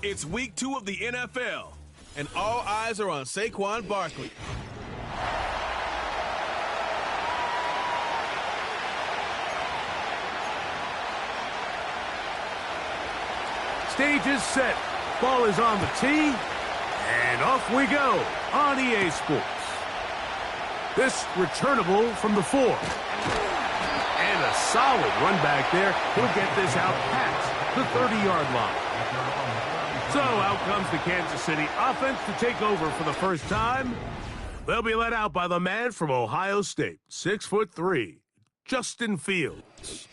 It's week 2 of the NFL, and all eyes are on Saquon Barkley. Stage is set. Ball is on the tee, and off we go on EA Sports. This returnable from the 4. And a solid run back there. He'll get this out past the 30-yard line. So out comes the Kansas City offense to take over for the first time. They'll be led out by the man from Ohio State, 6'3", Justin Fields.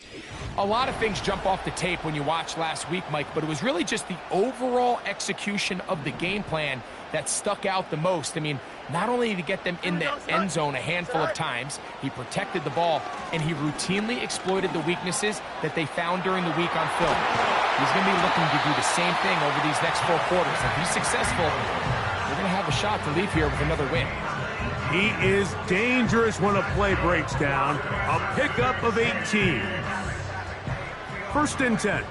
A lot of things jump off the tape when you watch last week, Mike, but it was really just the overall execution of the game plan that stuck out the most. I mean, not only did he get them in the end zone a handful of times, he protected the ball, and he routinely exploited the weaknesses that they found during the week on film. He's going to be looking to do the same thing over these next 4 quarters. If he's successful, they're going to have a shot to leave here with another win. He is dangerous when a play breaks down. A pickup of 18. First and 10.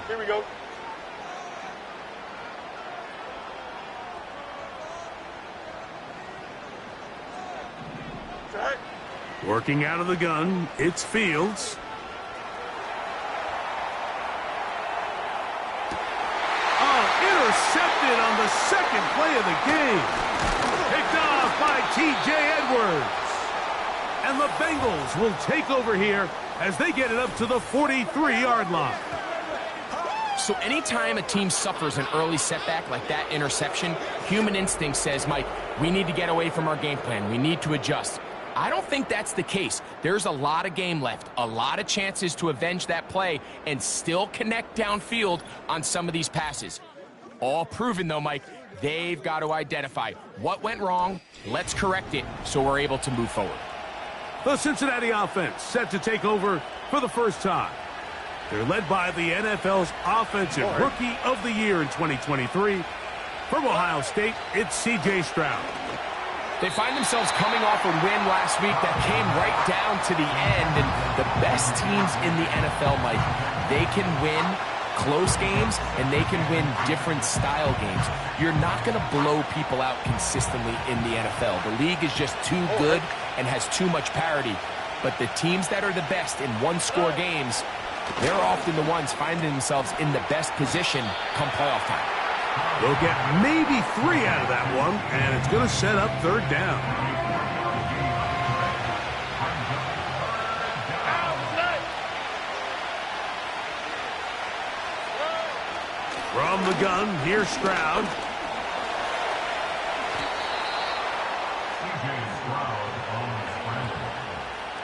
Here we go. Working out of the gun, it's Fields. Intercepted on the second play of the game. Picked off by T.J. Edwards. And the Bengals will take over here as they get it up to the 43-yard line. So anytime a team suffers an early setback like that interception, human instinct says, Mike, we need to get away from our game plan. We need to adjust. I don't think that's the case. There's a lot of game left, a lot of chances to avenge that play and still connect downfield on some of these passes. All proven, though, Mike, they've got to identify what went wrong, let's correct it so we're able to move forward. The Cincinnati offense set to take over for the first time. They're led by the NFL's Offensive Rookie of the Year in 2023. From Ohio State, it's C.J. Stroud. They find themselves coming off a win last week that came right down to the end, and the best teams in the NFL, Mike, they can win close games, and they can win different style games. You're not going to blow people out consistently in the NFL. The league is just too good and has too much parity. But the teams that are the best in one-score games, they're often the ones finding themselves in the best position come playoff time. They'll get maybe 3 out of that one, and it's going to set up third down. From the gun, here's Stroud.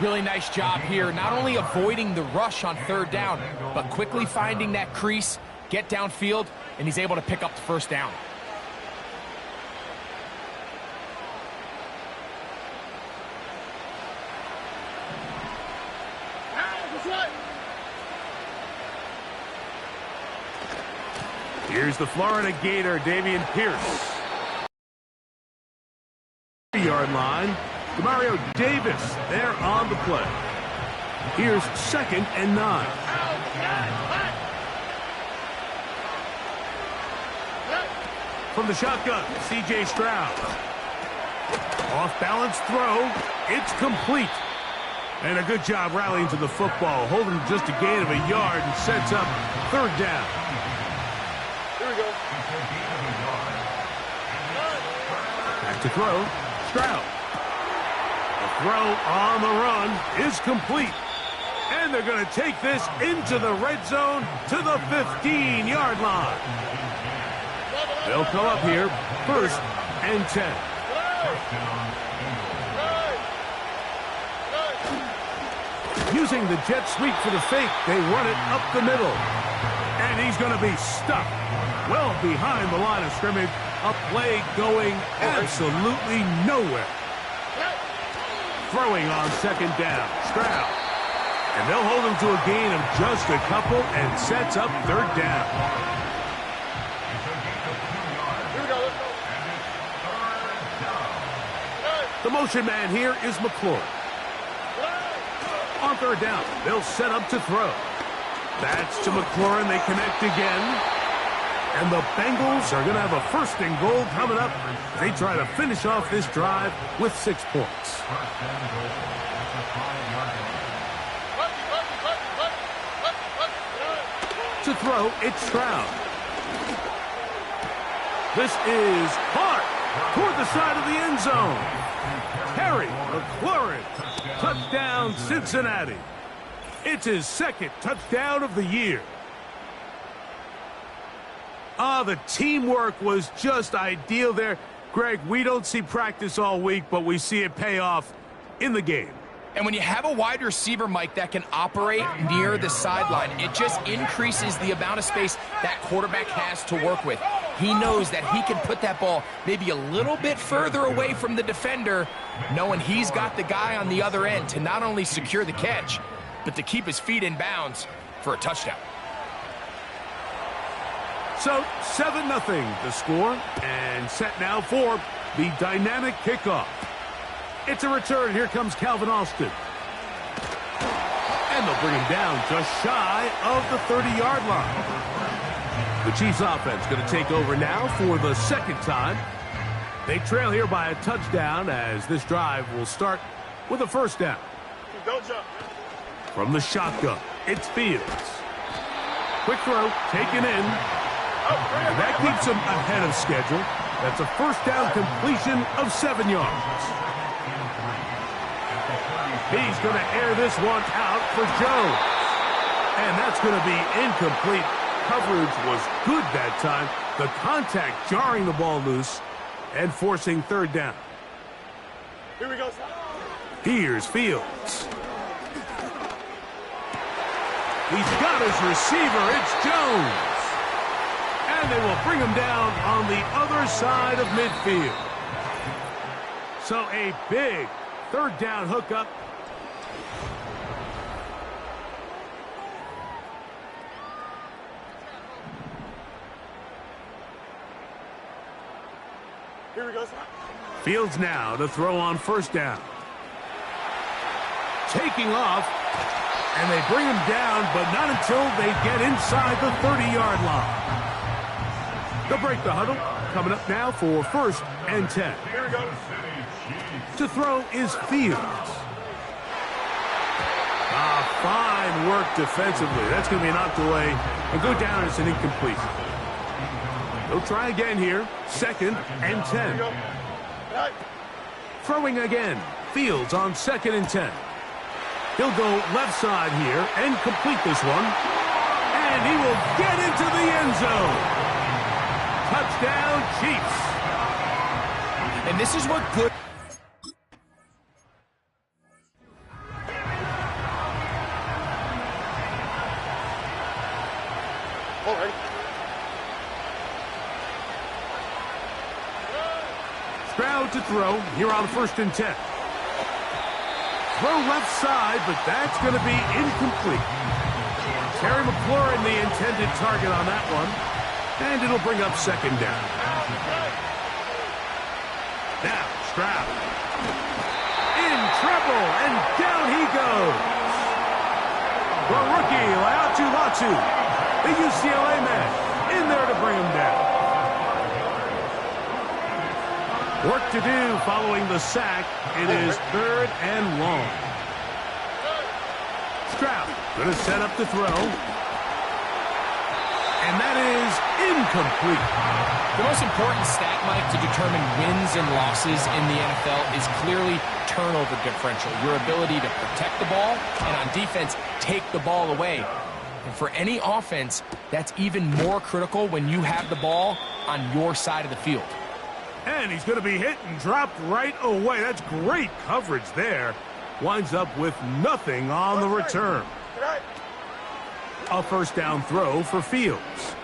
Really nice job here, not only avoiding the rush on third down, but quickly finding that crease, get downfield, and he's able to pick up the first down. Here's the Florida Gator, Dameon Pierce. 3-yard line. Demario Davis there on the play. Here's 2nd and 9. From the shotgun, C.J. Stroud. Off-balance throw. It's complete. And a good job rallying to the football, holding just a gain of a yard and sets up third down. Here we go. Back to throw. Stroud. The throw on the run is complete. And they're going to take this into the red zone to the 15-yard line. They'll come up here, 1st and 10. Using the jet sweep for the fake, they run it up the middle. And he's going to be stuck well behind the line of scrimmage. A play going absolutely nowhere. Throwing on 2nd down, Stroud. And they'll hold him to a gain of just a couple and sets up third down. The motion man here is McClure. On third down, they'll set up to throw. That's to McLaurin. They connect again. And the Bengals are going to have a first and goal coming up. They try to finish off this drive with 6 points. To throw, it's Stroud. This is Hart toward the side of the end zone. Harry McLaurin, touchdown Cincinnati. It's his second touchdown of the year. The teamwork was just ideal there. Greg, we don't see practice all week, but we see it pay off in the game. And when you have a wide receiver, Mike, that can operate near the sideline, it just increases the amount of space that quarterback has to work with. He knows that he can put that ball maybe a little bit further away from the defender, knowing he's got the guy on the other end to not only secure the catch, but to keep his feet in bounds for a touchdown. So 7-0 the score, and set now for the dynamic kickoff. It's a return. Here comes Calvin Austin. And they'll bring him down just shy of the 30-yard line. The Chiefs offense going to take over now for the second time. They trail here by a touchdown as this drive will start with a first down. Don't jump. From the shotgun, it's Fields. Quick throw, taken in. That keeps him ahead of schedule. That's a first down completion of 7 yards. He's going to air this one out for Jones. And that's going to be incomplete. Coverage was good that time. The contact jarring the ball loose and forcing third down. Here we go. Here's Fields. He's got his receiver. It's Jones. And they will bring him down on the other side of midfield. So a big third down hookup. Here we go. Fields now to throw on first down. Taking off. And they bring him down, but not until they get inside the 30-yard line. They'll break the huddle. Coming up now for first and 10. Here we go. To throw is Fields. Fine work defensively. That's going to be knocked away and go down as an incompletion. They'll try again here. Second and 10. Throwing again. Fields on second and 10. He'll go left side here and complete this one. And he will get into the end zone. Touchdown, Chiefs. And this is what good... All right. Stroud to throw here on first and 10. Throw left side, but that's going to be incomplete. Terry McLaurin, the intended target on that one. And it'll bring up second down. Now, Stroud. In trouble, and down he goes. The rookie, Latu, the UCLA man, in there to bring him down. Work to do following the sack. It is third and long. Stroud going to set up to throw. And that is incomplete. The most important stat, Mike, to determine wins and losses in the NFL is clearly turnover differential. Your ability to protect the ball and on defense, take the ball away. And for any offense, that's even more critical when you have the ball on your side of the field. And he's going to be hit and dropped right away. That's great coverage there. Winds up with nothing on the return. A first down throw for Fields.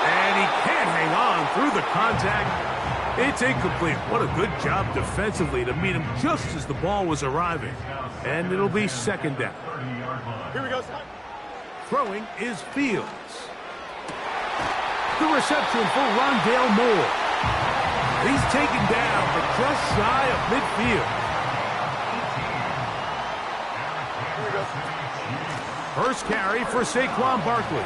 And he can't hang on through the contact. It's incomplete. What a good job defensively to meet him just as the ball was arriving. And it'll be second down. Here we go. Throwing is Fields. The reception for Rondale Moore. He's taken down, but just shy of midfield. First carry for Saquon Barkley.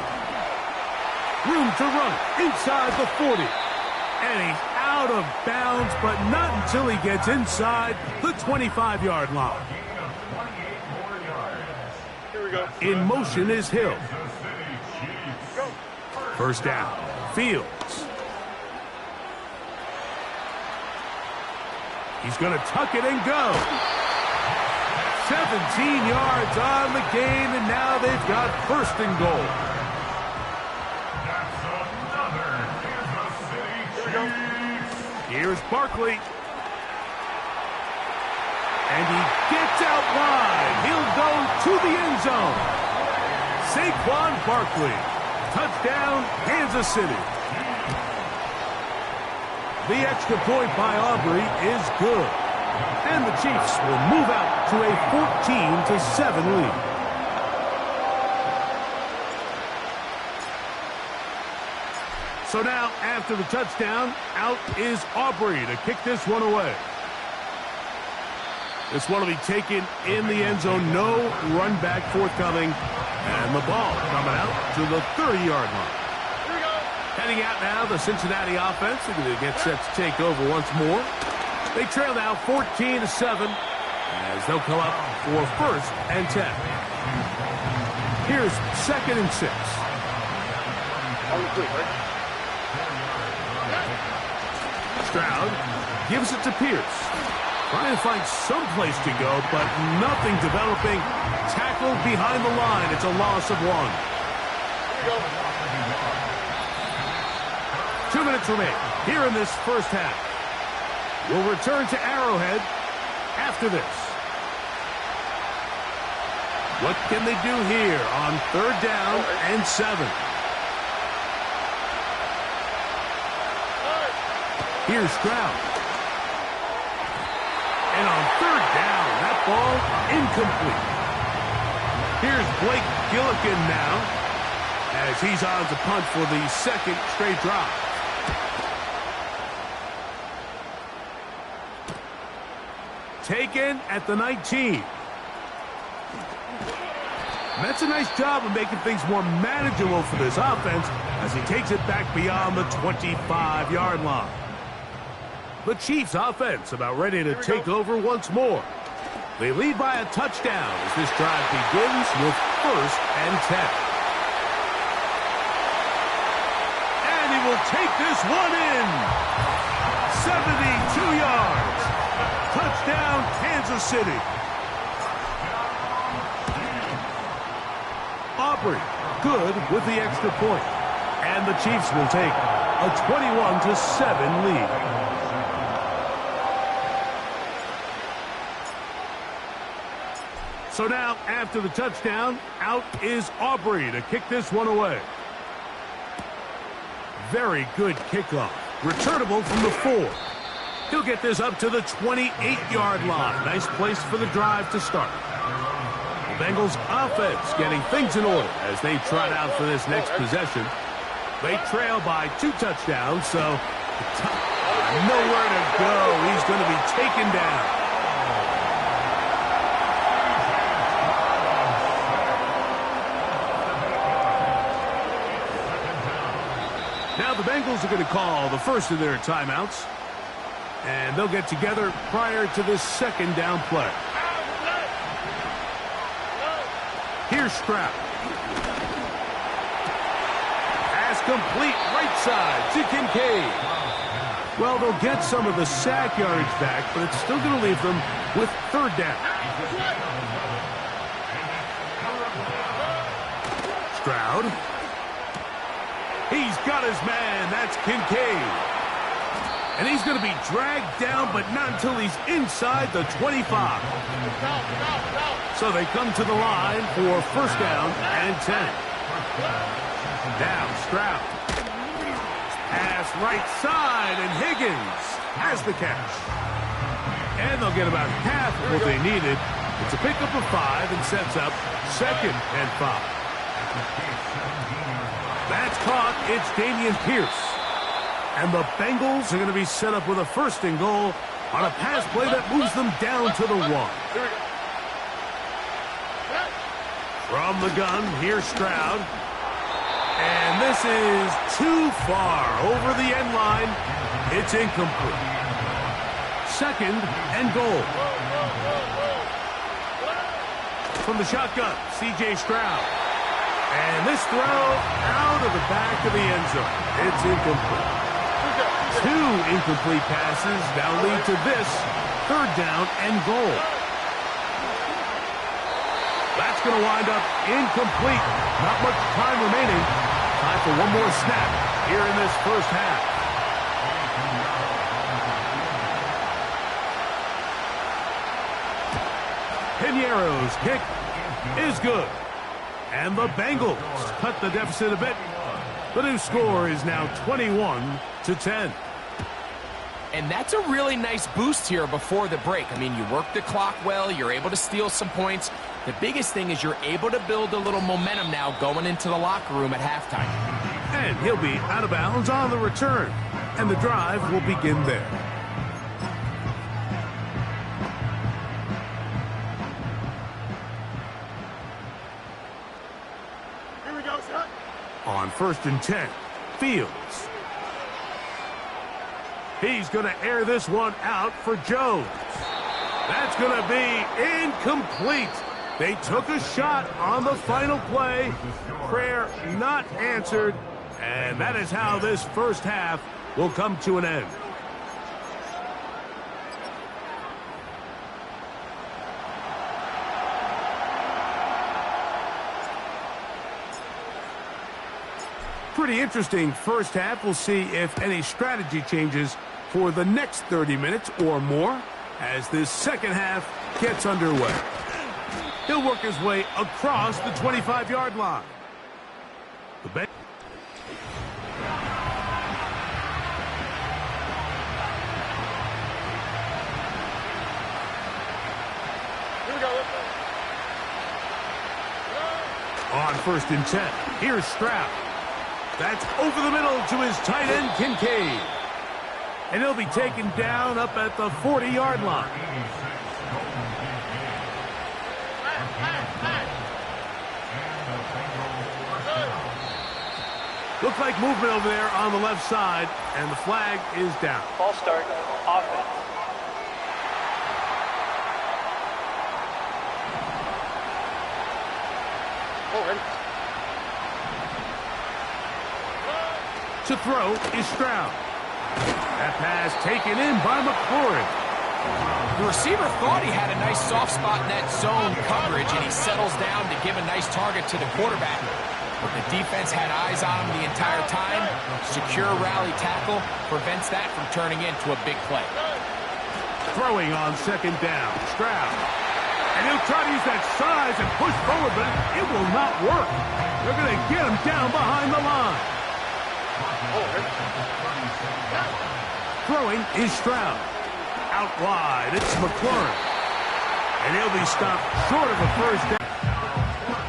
Room to run inside the 40. And he's out of bounds, but not until he gets inside the 25-yard line. Here we go. In motion is Hill. First down, Fields. He's going to tuck it and go. 17 yards on the gain, and now they've got first and goal. Here's Barkley. And he gets out wide. He'll go to the end zone. Saquon Barkley. Touchdown, Kansas City. The extra point by Aubrey is good. And the Chiefs will move out to a 14-7 lead. So now, after the touchdown, out is Aubrey to kick this one away. This one will be taken in the end zone. No run back forthcoming. And the ball coming out to the 30-yard line. Here we go. Heading out now, the Cincinnati offense. They're going to get set to take over once more. They trail now 14-7 as they'll come up for first and 10. Here's second and 6. On the quick, right? Stroud gives it to Pierce. Trying to find some place to go, but nothing developing. Tackled behind the line. It's a loss of 1. Here we go. 2 minutes remain here in this first half. We'll return to Arrowhead after this. What can they do here on third down and 7? Here's Stroud. And on third down, that ball incomplete. Here's Blake Gillikin now as he's on to punt for the second straight drive. Taken at the 19. That's a nice job of making things more manageable for this offense as he takes it back beyond the 25-yard line. The Chiefs offense about ready to take over once more. They lead by a touchdown as this drive begins with first and 10. And he will take this one in. 72 yards. Touchdown, Kansas City. Aubrey, good with the extra point. And the Chiefs will take a 21-7 lead. So now, after the touchdown, out is Aubrey to kick this one away. Very good kickoff. Returnable from the 4. He'll get this up to the 28-yard line. Nice place for the drive to start. The Bengals offense getting things in order as they trot out for this next possession. They trail by 2 touchdowns, so nowhere to go. He's going to be taken down. Now the Bengals are going to call the first of their timeouts. And they'll get together prior to this second down play. Here's Stroud. Pass complete right side to Kincaid. Well, they'll get some of the sack yardage back, but it's still going to leave them with third down. Stroud. He's got his man. That's Kincaid. And he's going to be dragged down, but not until he's inside the 25. So they come to the line for first down and 10. Now Stroud. Pass right side, and Higgins has the catch. And they'll get about half of what they needed. It's a pickup of 5 and sets up second and 5. That's caught. It's Dameon Pierce. And the Bengals are going to be set up with a first and goal on a pass play that moves them down to the 1. From the gun, here's Stroud. And this is too far over the end line. It's incomplete. 2nd and goal. From the shotgun, C.J. Stroud. And this throw out of the back of the end zone. It's incomplete. 2 incomplete passes now lead to this 3rd down and goal. That's going to wind up incomplete. Not much time remaining. Time for one more snap here in this first half. Piñeiro's kick is good. And the Bengals cut the deficit a bit. The new score is now 21-10. And that's a really nice boost here before the break. I mean, you work the clock well. You're able to steal some points. The biggest thing is you're able to build a little momentum now going into the locker room at halftime. And he'll be out of bounds on the return. And the drive will begin there. Here we go, son. On 1st and 10, Fields. He's going to air this one out for Jones. That's going to be incomplete. They took a shot on the final play. Prayer not answered. And that is how this first half will come to an end. Pretty interesting first half. We'll see if any strategy changes for the next 30 minutes or more as this second half gets underway. He'll work his way across the 25-yard line. The Here we go. On 1st and 10, here's Stroud. That's over the middle to his tight end, Kincaid. And he'll be taken down up at the 40-yard line. Looks like movement over there on the left side, and the flag is down. Ball start, offense. Oh, ready. To throw is Stroud. That pass taken in by McLaurin. The receiver thought he had a nice soft spot in that zone coverage, and he settles down to give a nice target to the quarterback. But the defense had eyes on him the entire time. Secure rally tackle prevents that from turning into a big play. Throwing on 2nd down, Stroud. And he'll try to use that size and push forward, but it will not work. They're going to get him down behind the line. Throwing is Stroud. Out wide, it's McLaurin. And he'll be stopped short of a first down.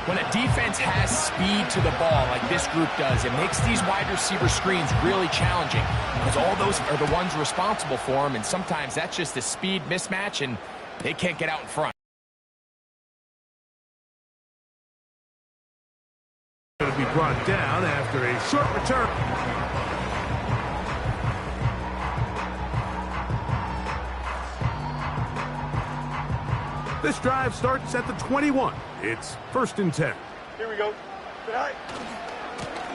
When a defense has speed to the ball like this group does, it makes these wide receiver screens really challenging because all those are the ones responsible for them, and sometimes that's just a speed mismatch, and they can't get out in front. Going to be brought down after a short return. This drive starts at the 21. It's 1st and 10. Here we go. Good night.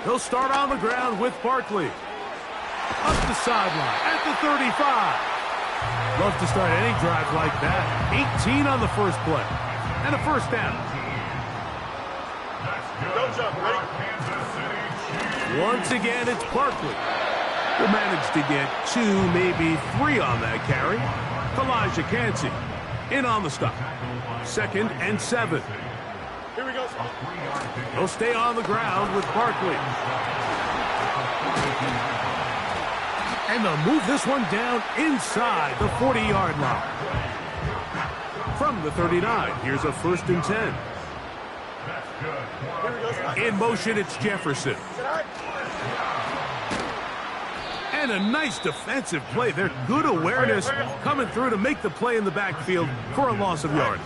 He'll start on the ground with Barkley. Up the sideline at the 35. Love to start any drive like that. 18 on the first play. And a first down. Go jump. Ready? Once again, it's Barkley. Will manage to get 2, maybe 3 on that carry. Elijah Cansey in on the stop. 2nd and 7. Here we go. He'll stay on the ground with Barkley. And they'll move this one down inside the 40-yard line. From the 39, here's a 1st and 10. In motion, it's Jefferson. And a nice defensive play. They're good awareness coming through to make the play in the backfield for a loss of yardage.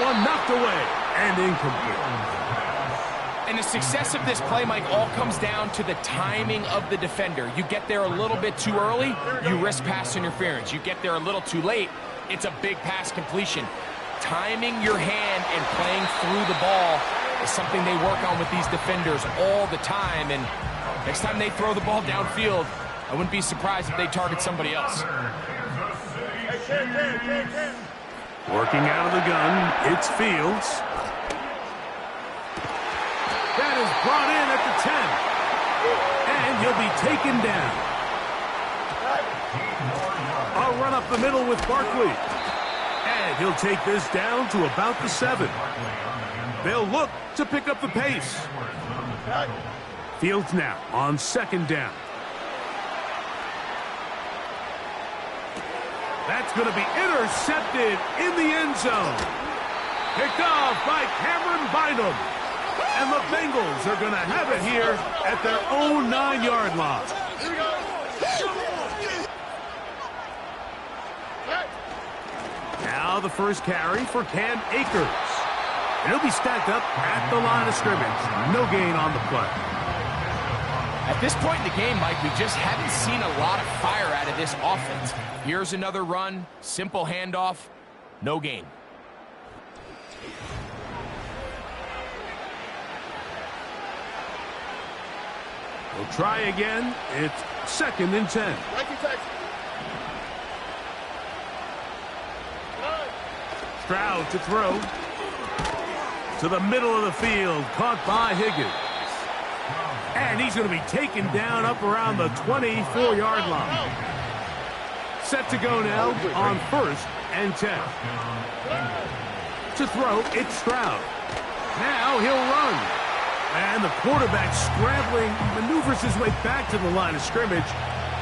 one knocked away and incomplete. And the success of this play, Mike, all comes down to the timing of the defender. You get there a little bit too early, you risk pass interference. You get there a little too late, it's a big pass completion. Timing your hand and playing through the ball is something they work on with these defenders all the time. And next time they throw the ball downfield, I wouldn't be surprised if they target somebody else. Working out of the gun, it's Fields. That is brought in at the 10. And he'll be taken down. A run up the middle with Barkley. And he'll take this down to about the 7. They'll look to pick up the pace. Fields now on 2nd down. That's going to be intercepted in the end zone. Picked off by Cameron Bynum. And the Bengals are going to have it here at their own 9-yard line. Now the first carry for Cam Akers. And he'll be stacked up at the line of scrimmage. No gain on the play. At this point in the game, Mike, we just haven't seen a lot of fire out of this offense. Here's another run, simple handoff, no gain. We'll try again. It's 2nd and 10. Stroud to throw. To the middle of the field. Caught by Higgins. And he's going to be taken down up around the 24-yard line. Set to go now on 1st and 10. To throw, it's Stroud. Now he'll run. And the quarterback scrambling, maneuvers his way back to the line of scrimmage.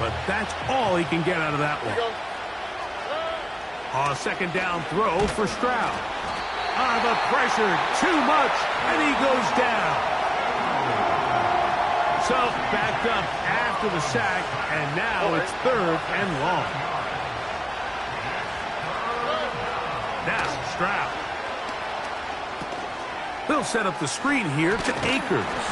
But that's all he can get out of that one. A 2nd down throw for Stroud. The pressure, too much, and he goes down. So backed up after the sack, and now it's 3rd and long. Now Stroud. They'll set up the screen here to Akers.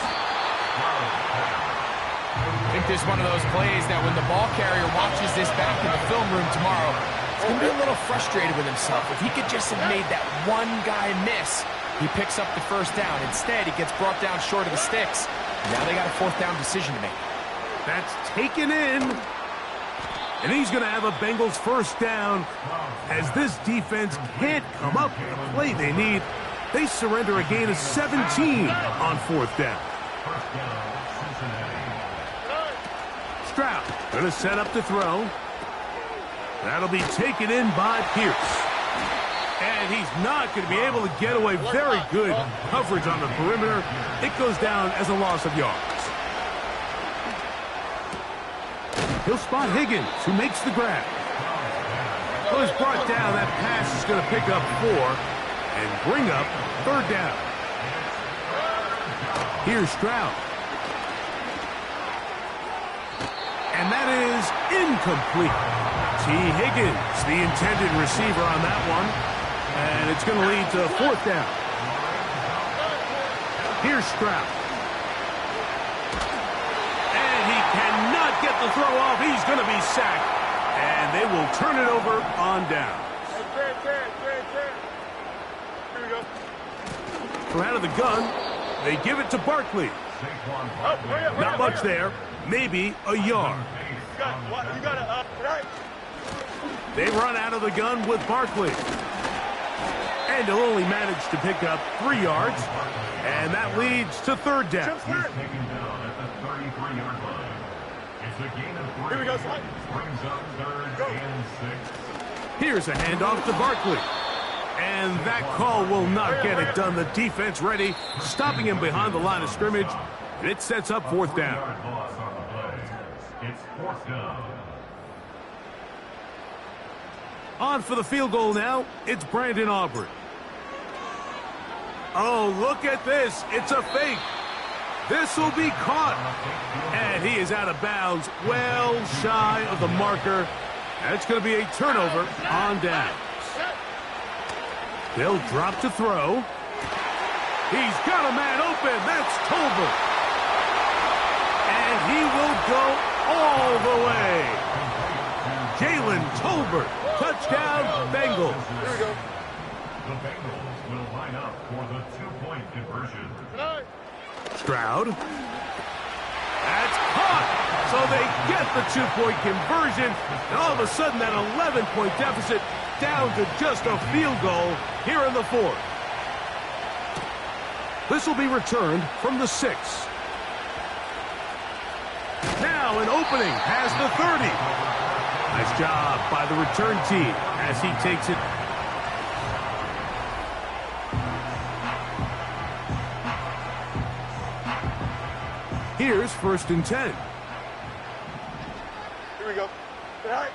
I think this is one of those plays that when the ball carrier watches this back in the film room tomorrow, he's going to be a little frustrated with himself. If he could just have made that one guy miss, he picks up the 1st down. Instead, he gets brought down short of the sticks. Now they got a 4th down decision to make. That's taken in. And he's going to have a Bengals 1st down as this defense can't come up with the play they need. They surrender a gain of 17 on 4th down. Stroud going to set up to throw. That'll be taken in by Pierce. And he's not going to be able to get away. Very good coverage on the perimeter. It goes down as a loss of yards. He'll spot Higgins, who makes the grab. Well, he's brought down. That pass is going to pick up 4 and bring up 3rd down. Here's Stroud. And that is incomplete. T. Higgins, the intended receiver on that one. And it's going to lead to 4th down. Here's Stroud. And he cannot get the throw off. He's going to be sacked. And they will turn it over on down. From out of the gun, they give it to Barkley. Not much there. Maybe a yard. They run out of the gun with Barkley. And he'll only manage to pick up 3 yards. And that leads to 3rd down. Here we go, Here's a handoff to Barkley. And that call will not get it done. The defense ready, stopping him behind the line of scrimmage. And it sets up 4th down. It's 4th down. On for the field goal now, it's Brandon Aubrey. Oh, look at this. It's a fake. This will be caught. And he is out of bounds, well shy of the marker. That's going to be a turnover on downs. They'll drop to throw. He's got a man open. That's Tolbert. And he will go all the way. Jalen Tolbert. Touchdown, Bengals. Here we go. The Bengals will line up for the two-point conversion. Stroud. That's caught. So they get the two-point conversion. And all of a sudden, that 11-point deficit down to just a field goal here in the fourth. This will be returned from the 6. Now an opening has the 30. Nice job by the return team as he takes it. Here's 1st and 10. Here we go. Tonight.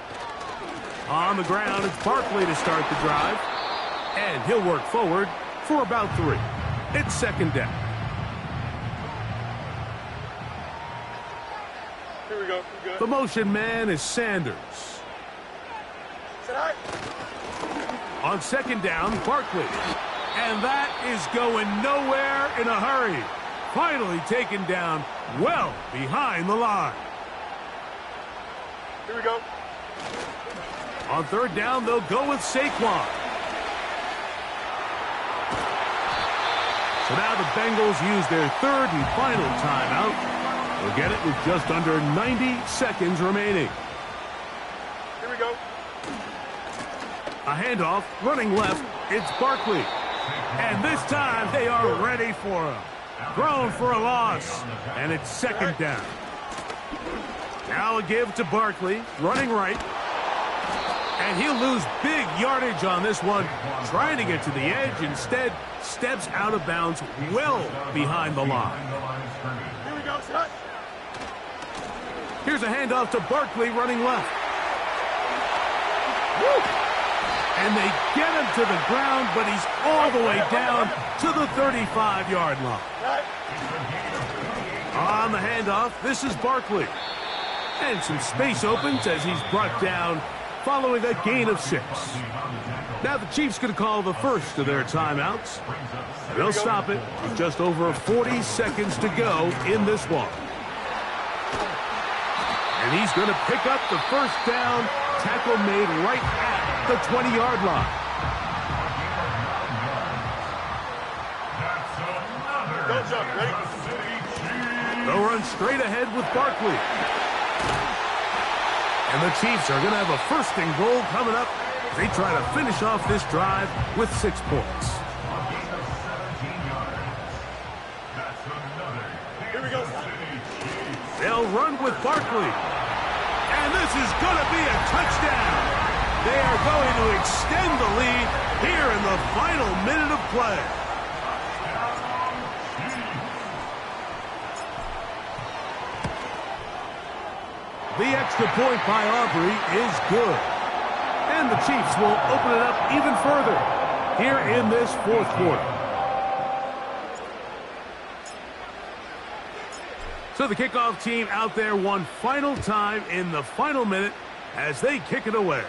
On the ground, it's Barkley to start the drive. And he'll work forward for about 3. It's 2nd down. Here we go. We're good. The motion man is Sanders. Tonight. On 2nd down, Barkley. And that is going nowhere in a hurry. Finally taken down well behind the line. Here we go. On 3rd down, they'll go with Saquon. So now the Bengals use their 3rd and final timeout. They'll get it with just under 90 seconds remaining. Here we go. A handoff, running left, it's Barkley. And this time they are ready for him. Thrown for a loss, and it's 2nd down. Now a give to Barkley, running right. And he'll lose big yardage on this one, trying to get to the edge. Instead, steps out of bounds well behind the line. Here we go. Tonight. Here's a handoff to Barkley, running left. Woo! And they get him to the ground, but he's all the way down to the 35-yard line. On the handoff, this is Barkley. And some space opens as he's brought down following a gain of 6. Now the Chiefs going to call the first of their timeouts. They'll stop it with just over 40 seconds to go in this one. And he's going to pick up the 1st down, tackle made right at the 20-yard line. Don't jump. Ready? They'll run straight ahead with Barkley. And the Chiefs are going to have a 1st and goal coming up as they try to finish off this drive with 6 points. Here we go. They'll run with Barkley. And this is going to be a touchdown. They are going to extend the lead here in the final minute of play. The extra point by Aubrey is good. And the Chiefs will open it up even further here in this 4th quarter. So the kickoff team out there one final time in the final minute as they kick it away.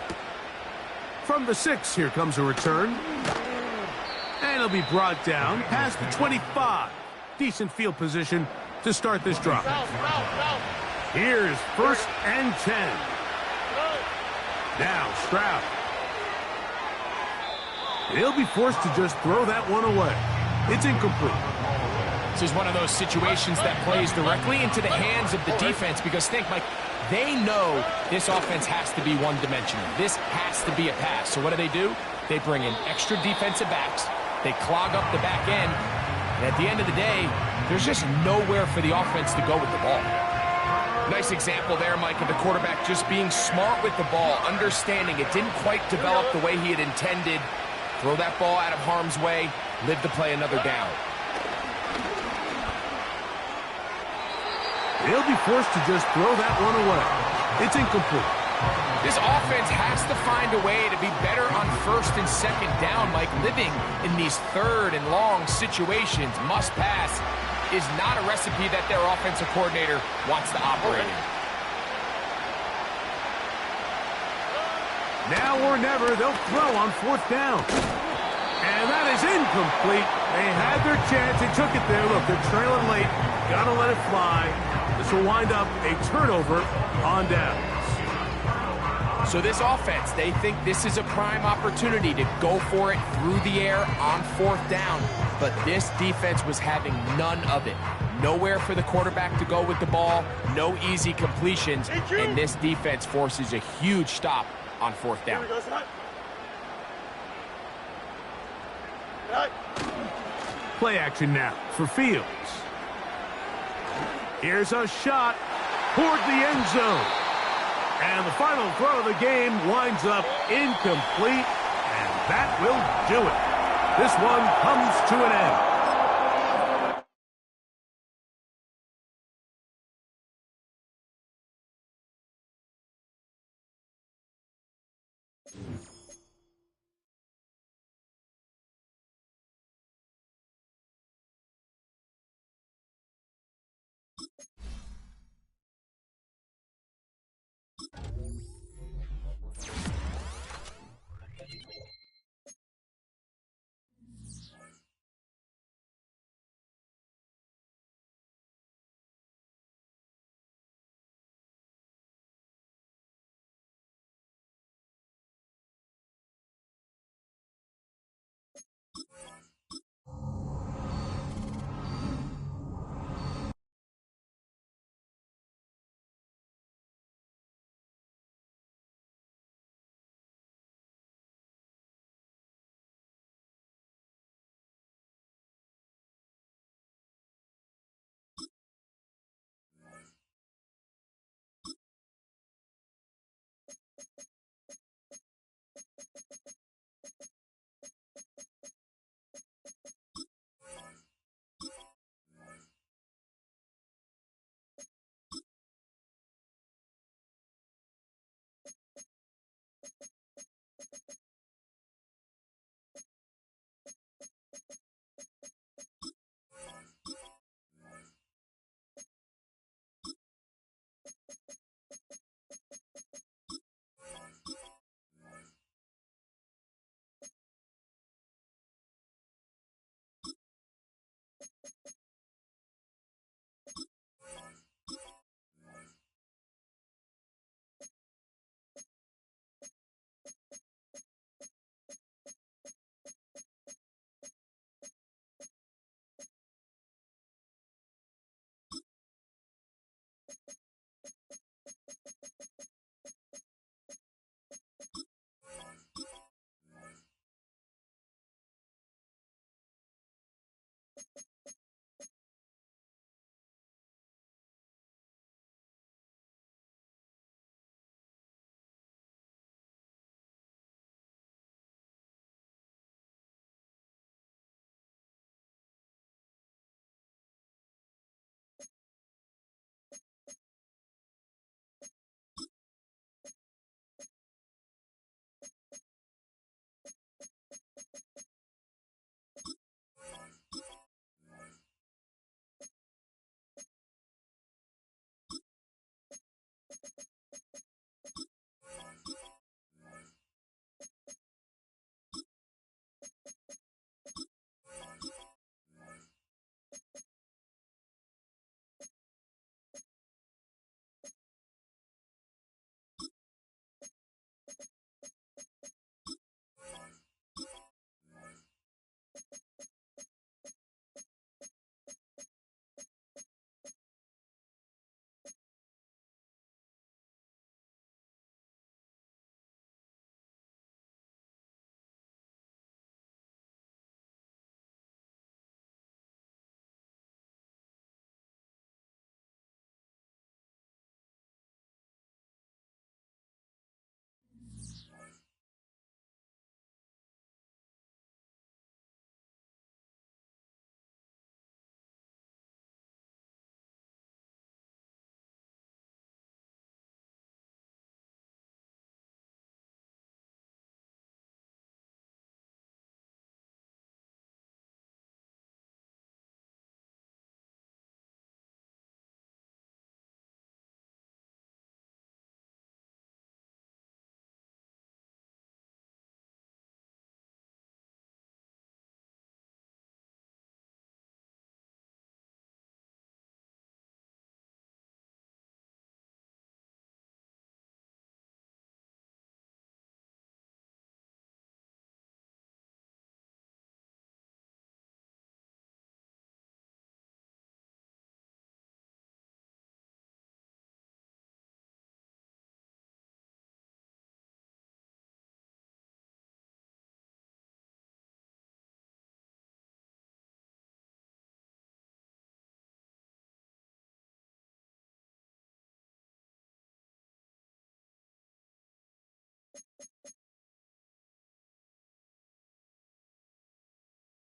From the 6, here comes a return. And it'll be brought down past the 25. Decent field position to start this drive. Here's 1st and 10. Now Stroud. He'll be forced to just throw that one away. It's incomplete. This is one of those situations that plays directly into the hands of the defense because think, Mike, they know this offense has to be one-dimensional. This has to be a pass. So what do? They bring in extra defensive backs. They clog up the back end. And at the end of the day, there's just nowhere for the offense to go with the ball. Nice example there, Mike, of the quarterback just being smart with the ball, understanding it didn't quite develop the way he had intended. Throw that ball out of harm's way, live to play another down. They'll be forced to just throw that one away. It's incomplete. This offense has to find a way to be better on 1st and 2nd down, Mike. Living in these 3rd and long situations, must pass, is not a recipe that their offensive coordinator wants to operate in. Now or never, they'll throw on 4th down. And And that is incomplete. They had their chance. They took it there. Look, they're trailing late. Got to let it fly. This will wind up a turnover on downs. So this offense, they think this is a prime opportunity to go for it through the air on fourth down. But this defense was having none of it. Nowhere for the quarterback to go with the ball. No easy completions. And this defense forces a huge stop on fourth down. Here we go, son. Right. Play action now for Fields. Here's a shot toward the end zone. And the final throw of the game winds up incomplete, and that will do it. This one comes to an end.